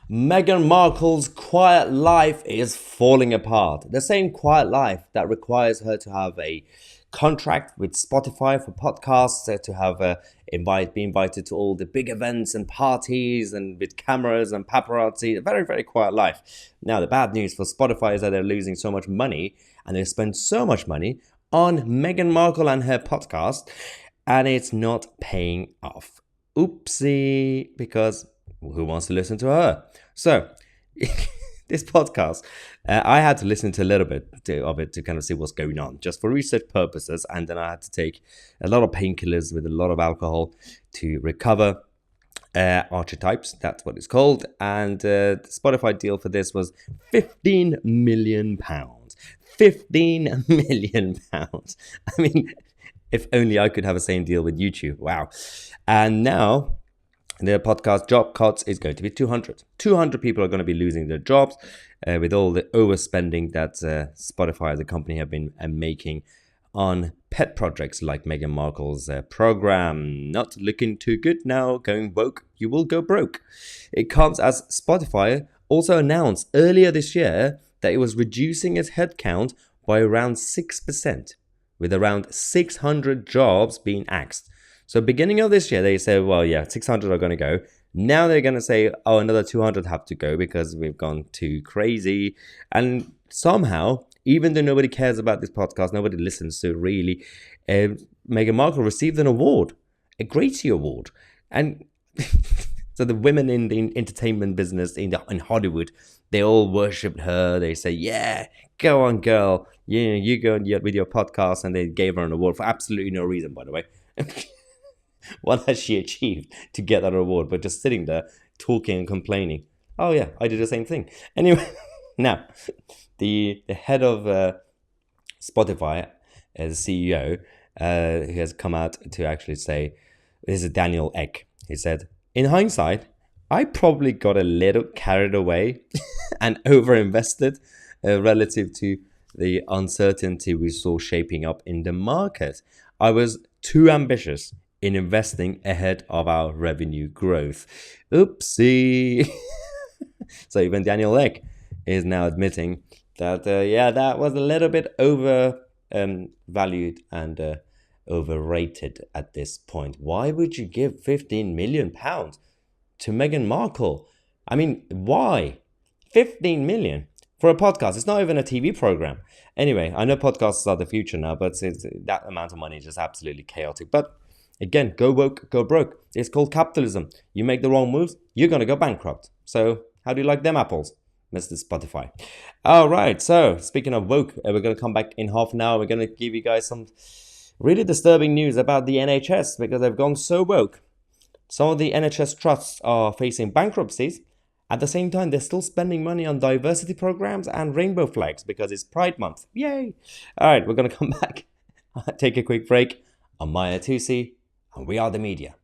Meghan Markle's quiet life is falling apart. The same quiet life that requires her to have a contract with Spotify for podcasts, to have be invited to all the big events and parties and with cameras and paparazzi. A very, very quiet life. Now, the bad news for Spotify is that they're losing so much money and they spend so much money on Meghan Markle and her podcast, and it's not paying off. Oopsie, because who wants to listen to her? So, this podcast, I had to listen to a little bit of it to kind of see what's going on, just for research purposes. And then I had to take a lot of painkillers with a lot of alcohol to recover archetypes. That's what it's called. And the Spotify deal for this was £15 million. £15 million. I mean, if only I could have the same deal with YouTube. Wow. And now the podcast job cuts is going to be 200. 200 people are going to be losing their jobs with all the overspending that Spotify as a company have been making on pet projects like Meghan Markle's program. Not looking too good now, going woke, you will go broke. It comes as Spotify also announced earlier this year that it was reducing its headcount by around 6%, with around 600 jobs being axed. So beginning of this year, they said, well, yeah, 600 are going to go. Now they're going to say, oh, another 200 have to go because we've gone too crazy. And somehow, even though nobody cares about this podcast, nobody listens to it really, Meghan Markle received an award, a Gracie Award. And so the women in the entertainment business in Hollywood, they all worshipped her. They say, yeah, go on, girl. You go with your podcast. And they gave her an award for absolutely no reason, by the way. What has she achieved to get that award? But just sitting there talking and complaining. Oh yeah, I did the same thing. Anyway, now the head of Spotify, as CEO, who has come out to actually say, this is Daniel Ek. He said, in hindsight, I probably got a little carried away and overinvested relative to the uncertainty we saw shaping up in the market. I was too ambitious in investing ahead of our revenue growth. Oopsie. So even Daniel Ek is now admitting that, that was a little bit valued and overrated at this point. Why would you give £15 million to Meghan Markle? I mean, why? 15 million for a podcast. It's not even a TV program. Anyway, I know podcasts are the future now, but that amount of money is just absolutely chaotic. But again, go woke, go broke. It's called capitalism. You make the wrong moves, you're going to go bankrupt. So how do you like them apples, Mr. Spotify? All right. So speaking of woke, we're going to come back in half an hour. We're going to give you guys some really disturbing news about the NHS because they've gone so woke. Some of the NHS trusts are facing bankruptcies. At the same time, they're still spending money on diversity programs and rainbow flags because it's Pride Month. Yay! All right, we're going to come back, take a quick break. I'm Mahyar Tousi, and we are the media.